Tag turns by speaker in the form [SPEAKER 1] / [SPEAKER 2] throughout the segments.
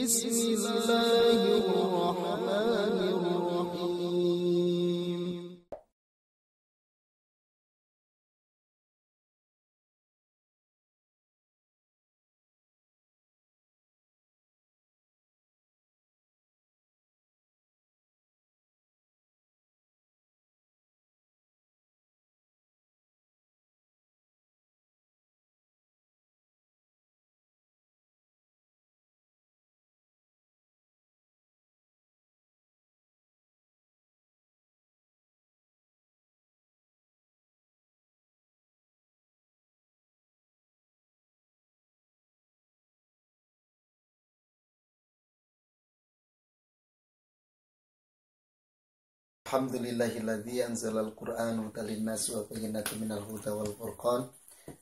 [SPEAKER 1] Bismillahirrahmanirrahim. Alhamdulillahilladzi anzalal Qur'ana hudan linnas wa bayyinatin minal huda wal furqan.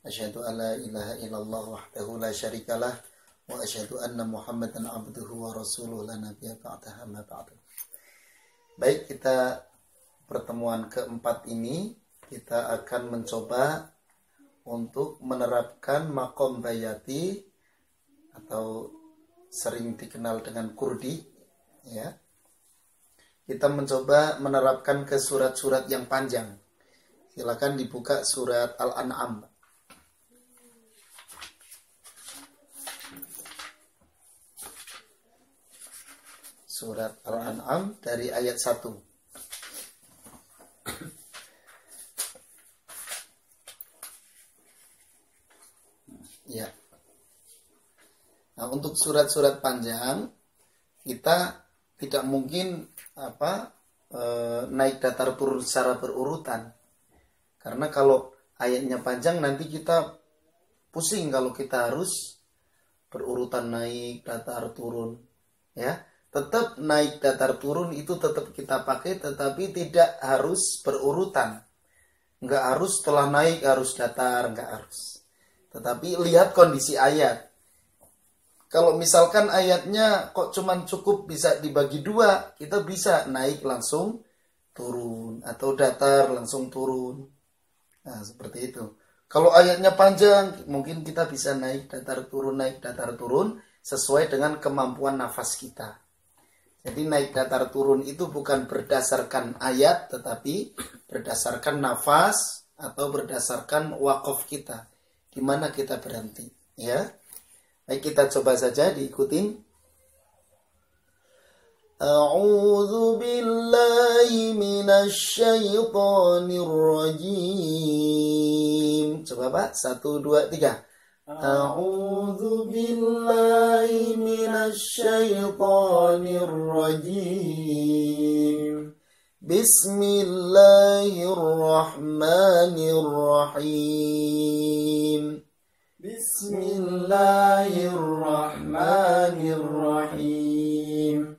[SPEAKER 1] Asyhadu an la ilaha illallah wahdahu la syarikalah wa asyhadu anna Muhammadan abduhu wa rasuluhu la nabiyya ba'dahu amma ba'du. Baik, kita pertemuan keempat ini kita akan mencoba untuk menerapkan maqam bayati atau sering dikenal dengan kurdi, ya. Kita mencoba menerapkan ke surat-surat yang panjang. Silakan dibuka surat Al-An'am. Surat Al-An'am dari ayat 1. Ya. Nah, untuk surat-surat panjang kita tidak mungkin naik datar turun secara berurutan, karena kalau ayatnya panjang nanti kita pusing kalau kita harus berurutan naik datar turun, ya. Tetap naik datar turun itu tetap kita pakai, tetapi tidak harus berurutan, nggak harus setelah naik harus datar, nggak harus, tetapi lihat kondisi ayat. Kalau misalkan ayatnya kok cuman cukup bisa dibagi dua, kita bisa naik langsung turun atau datar langsung turun. Nah, seperti itu. Kalau ayatnya panjang, mungkin kita bisa naik datar turun sesuai dengan kemampuan nafas kita. Jadi naik datar turun itu bukan berdasarkan ayat, tetapi berdasarkan nafas atau berdasarkan waqaf kita. Di mana kita berhenti, ya. Baik, kita coba saja diikutin. A'udzu billahi minasy syaithanir rajim. Coba Pak, 1, 2, 3. A'udzu billahi minasy syaithanir rajim. Bismillahirrahmanirrahim. Bismillahirrahmanirrahim.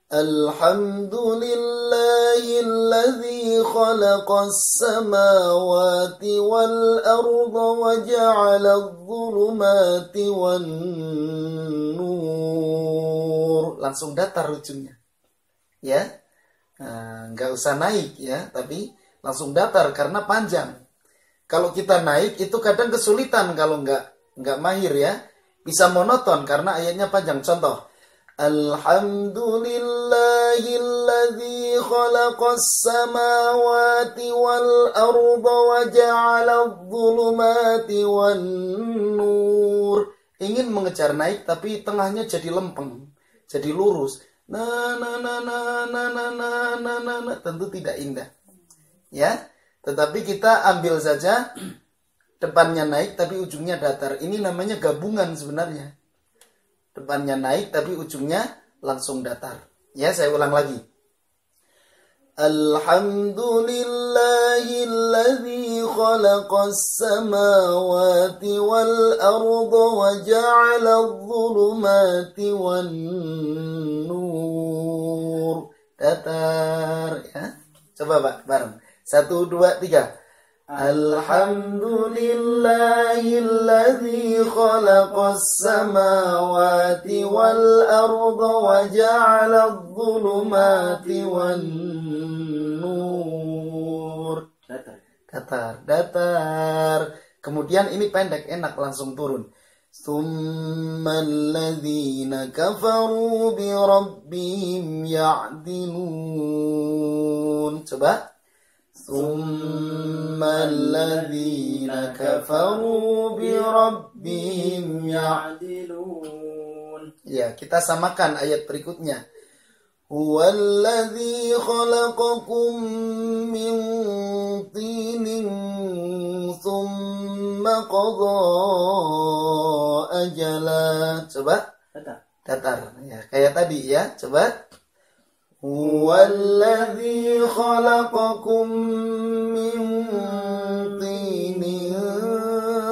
[SPEAKER 1] Alhamdulillahilladzi khalaqas samawati wal arda wa ja'ala adh-dhulumati wan nur. Langsung datar ujungnya, ya. Nah, nggak usah naik, ya, tapi langsung datar karena panjang. Kalau kita naik itu kadang kesulitan kalau nggak mahir, ya. Bisa monoton karena ayatnya panjang. Contoh, Alhamdulillahilladzi khalaqas samawati wal arda wa ja'ala adh-dhulumati wan nur. Ingin mengejar naik tapi tengahnya jadi lempeng, jadi lurus. Tentu tidak indah, ya. Tetapi kita ambil saja depannya naik tapi ujungnya datar. Ini namanya gabungan sebenarnya. Depannya naik tapi ujungnya langsung datar. Ya, saya ulang lagi. Alhamdulillahilladzi khalaqas samawati wal arda wa ja'ala adh-dhulumati wan nur. Datar, ya. Coba Pak, bareng. 1, 2, 3. Alhamdulillahilladzi khalaqas samawati wal arda wa ja'ala adh-dhulumati wan nur. Datar. Kemudian ini pendek, enak langsung turun. Tsummal ladzina kafaru bi rabbihim ya'dilun. Coba. Tsummal ladzina kafaru bi rabbihim ya'dilun. Ya, kita samakan ayat berikutnya. Huwallazi khalaqakum min tinin tsumma qadha ajala. Coba datar ya, kayak tadi ya. Coba. Huwallazi khalaqakum min tinin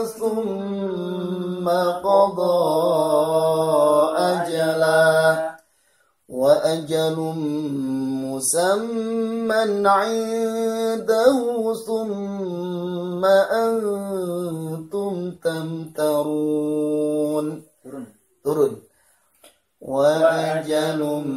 [SPEAKER 1] tsumma qadha ajala. Wa ajalum musamman 'indahu thumma antum tamtarun. Turun. Wa ajalum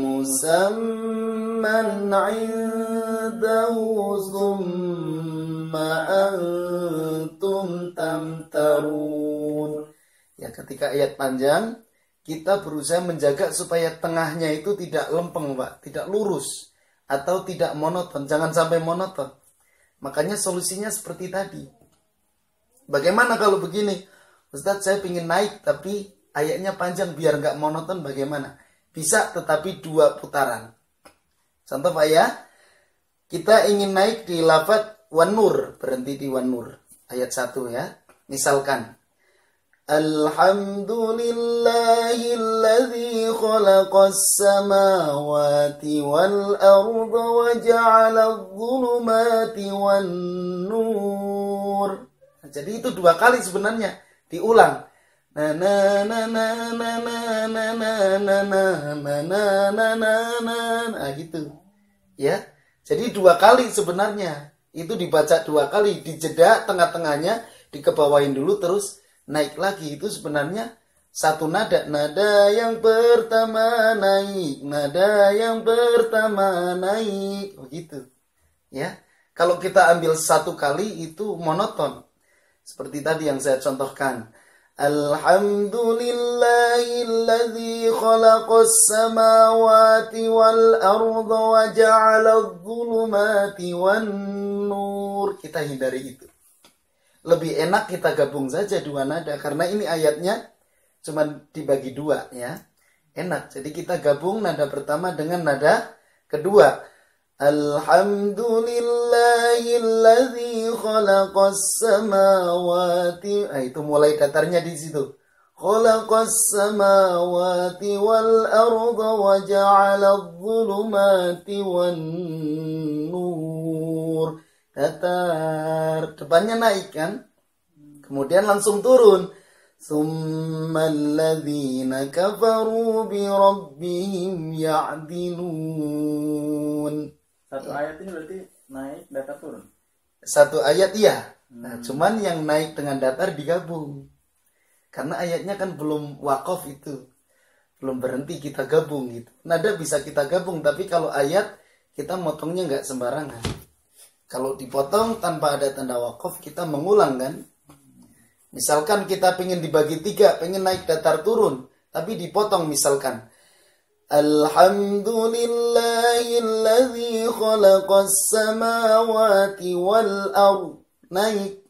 [SPEAKER 1] musamman 'indahu thumma antum tamtarun. Ya, ketika ayat panjang kita berusaha menjaga supaya tengahnya itu tidak lempeng, Pak, tidak lurus atau tidak monoton, jangan sampai monoton. Makanya solusinya seperti tadi. Bagaimana kalau begini? Ustadz, saya ingin naik tapi ayatnya panjang biar nggak monoton, bagaimana? Bisa, tetapi 2 putaran. Contoh Pak ya, kita ingin naik di lafadz wan-nur, berhenti di wan-nur. Ayat 1 ya, misalkan. Alhamdulillahilladzi khalaqas samawati wal arda wa ja'ala adh-dhulumati wan nur. Nah, jadi itu 2 kali sebenarnya, diulang. Na na na na na na na na na na na na na na gitu. Ya. Jadi 2 kali sebenarnya. Itu dibaca 2 kali, dijeda tengah-tengahnya, dikebawain dulu terus naik lagi. Itu sebenarnya 1 nada. Nada yang pertama naik, nada yang pertama naik, begitu. Ya. Kalau kita ambil 1 kali itu monoton. Seperti tadi yang saya contohkan. Alhamdulillahilladzi khalaqas samawati wal arda wa ja'ala adh-dhulumati wan nur. Kita hindari itu. Lebih enak kita gabung saja 2 nada. Karena ini ayatnya cuma dibagi 2 ya. Enak. Jadi kita gabung nada pertama dengan nada kedua. Alhamdulillahilladzi khalaqas samawati. Itu mulai datarnya di situ. Khalaqas samawati wal arda wa ja'ala adh-dhulumati wan nur. Datar, depannya naik kan, kemudian langsung turun. Tsummal ladzina kafaru bi rabbihim ya'dilun.
[SPEAKER 2] 1 ayat ini berarti naik, datar, turun.
[SPEAKER 1] 1 ayat iya. Nah, cuman yang naik dengan datar digabung. Karena ayatnya kan belum wakaf itu, belum berhenti, kita gabung gitu. Nada bisa kita gabung, tapi kalau ayat kita motongnya nggak sembarangan. Kalau dipotong tanpa ada tanda wakaf, kita mengulang kan. Misalkan kita pengen dibagi 3, pengen naik datar turun, tapi dipotong misalkan. Alhamdulillahilladzi khalaqas samawati wal ard. Naik.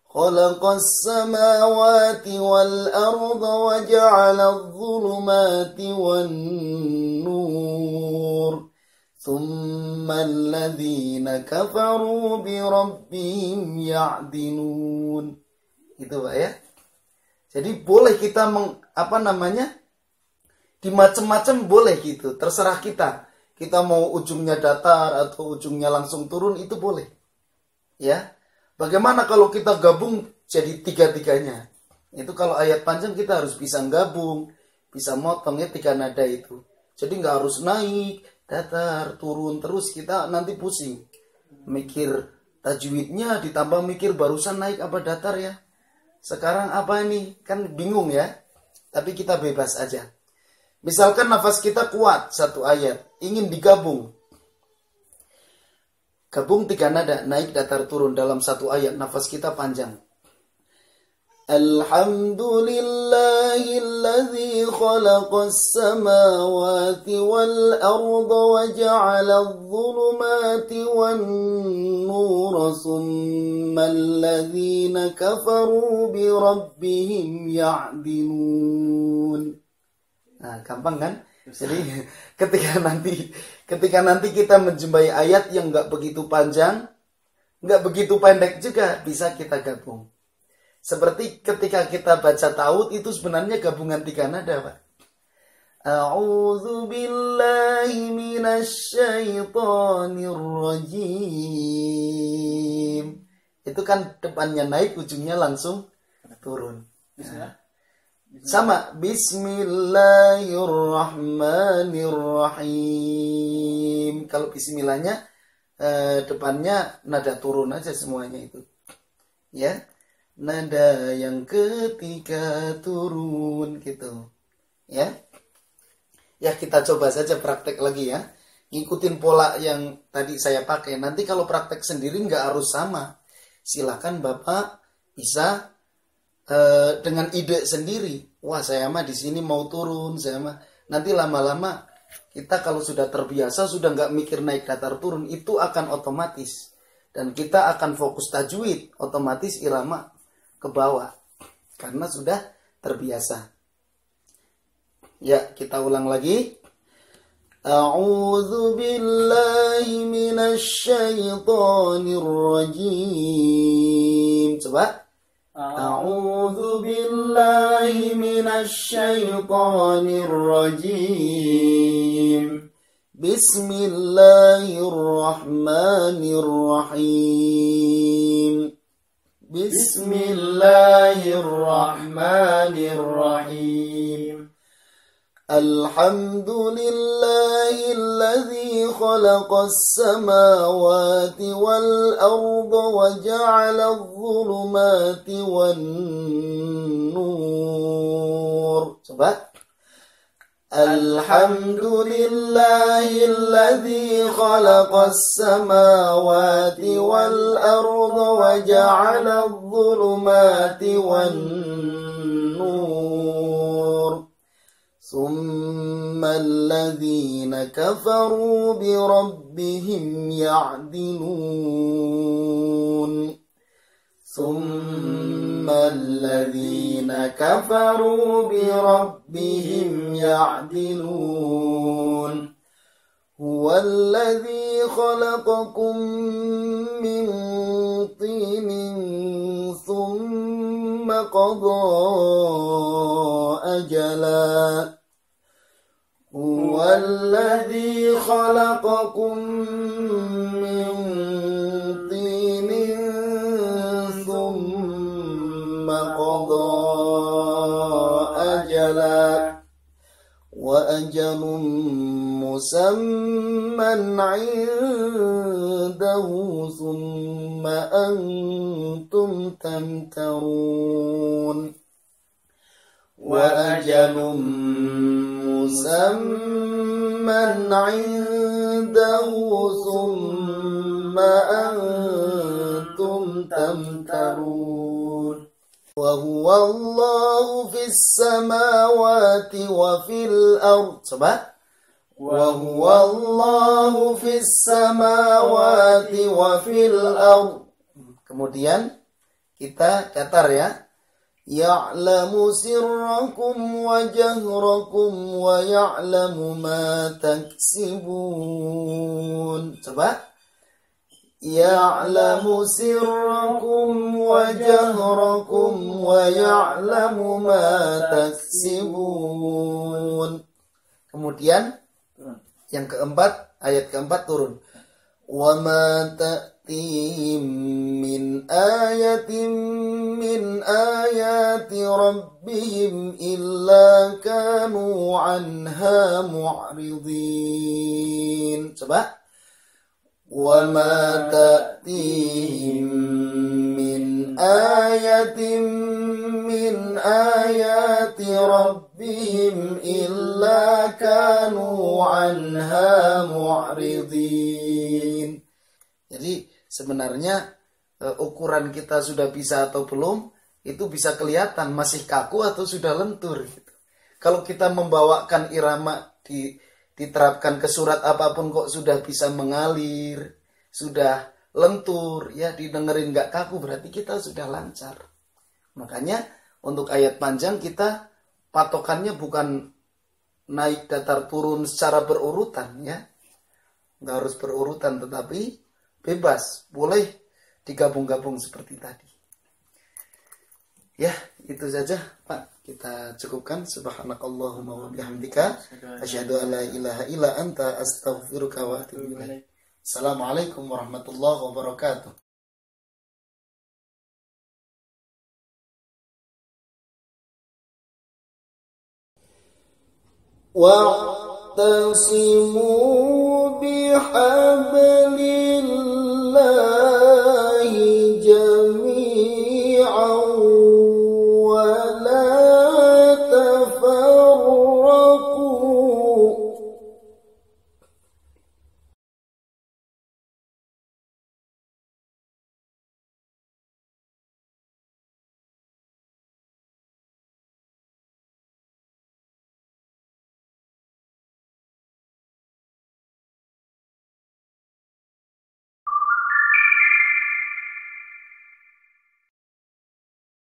[SPEAKER 1] Khalaqas samawati wal arda wa ja'ala adh-dhulumati wan nur. Tsummal ladzina kafaru bi rabbihim ya'dilun. Gitu Pak ya. Jadi boleh kita dimacem-macem boleh gitu, terserah kita. Kita mau ujungnya datar atau ujungnya langsung turun, itu boleh. Ya. Bagaimana kalau kita gabung jadi 3-3-nya? Itu kalau ayat panjang kita harus bisa gabung, bisa motongnya 3 nada itu. Jadi nggak harus naik, datar, turun terus, kita nanti pusing. Mikir tajwidnya ditambah mikir barusan naik apa datar ya. Sekarang apa ini? Kan bingung ya. Tapi kita bebas aja. Misalkan nafas kita kuat 1 ayat, ingin digabung. Gabung 3 nada, naik datar turun dalam 1 ayat, nafas kita panjang. Alhamdulillahilladzi khalaqas samawati wal arda wa ja'ala adh-dhulumati wan nura thumma alladhina kafaru bi rabbihim ya'dilun. Nah, gampang kan? Jadi ketika nanti kita menjumpai ayat yang enggak begitu panjang, enggak begitu pendek juga, bisa kita gabung. Seperti ketika kita baca ta'awudz itu sebenarnya gabungan 3 nada, Pak. A'udzu billahi minasy syaithanir rajim. Itu kan depannya naik, ujungnya langsung turun. Nah, sama bismillahirrahmanirrahim. Kalau bismillahnya depannya nada turun aja semuanya itu. Ya. Nada yang ketiga turun gitu. Ya. Ya kita coba saja praktek lagi ya. Ngikutin pola yang tadi saya pakai. Nanti kalau praktek sendiri nggak harus sama. Silakan Bapak bisa dengan ide sendiri. Wah, saya mah di sini mau turun, saya mah. Nanti lama-lama kita kalau sudah terbiasa, sudah nggak mikir naik datar turun, itu akan otomatis. Dan kita akan fokus tajwid, otomatis irama ke bawah karena sudah terbiasa. Ya, kita ulang lagi. A'udzu billahi minasy syaithanir rajim. Coba. A'udzu billahi minasy syaithanir rajim. Bismillahirrahmanirrahim. Bismillahirrahmanirrahim. Alhamdulillahilladzi khalaqas samawati wal arda wa ja'ala adh-dhulumati wan nur. Coba. Alhamdulillahilladzi khalaqas samawati wal arda wa ja'ala adh-dhulumati wan nur. Thumma alladhina kafaru bi rabbihim ya'dilun. ثم الذين كفروا بربهم يعدلون هو الذي خلقكم من طين ثم قضى أجلا هو الذي خلقكم من طين ثم قضى أجلا وأجل مسمى عنده ثم أنتم تمترون وأجل مسمى عنده ثم أنتم تمترون وهو الله في السماوات وفي الأرض. Coba. وهو الله في السماوات وفي الأرض. Kemudian kita datar ya. Ya'lamu sirrakum wa jahrakum wa ya'lamu ma taksibun. Coba. Ya'lamu sirrakum wa jahrakum wa ya'lamu ma taksibun. Kemudian yang keempat, ayat keempat turun. Wa ma ta'tihim min ayatin min ayati rabbihim illa kanu anha mu'ridin. Coba. Wa ma ta'tihim min ayatin min ayati rabbihim illa kanu anha mu'ridin. Jadi sebenarnya ukuran kita sudah bisa atau belum itu bisa kelihatan masih kaku atau sudah lentur gitu. Kalau kita membawakan irama diterapkan ke surat apapun kok sudah bisa mengalir, sudah lentur, ya didengerin gak kaku, berarti kita sudah lancar. Makanya untuk ayat panjang kita patokannya bukan naik datar turun secara berurutan, ya. Nggak harus berurutan, tetapi bebas, boleh digabung-gabung seperti tadi. Ya, itu saja Pak. Kita cukupkan. Subhanakallahumma wa bihamdika asyhadu an la ilaha illa anta astaghfiruka wa atubu ilaik. Assalamualaikum warahmatullahi wabarakatuh. Wa'tasimu bihablillah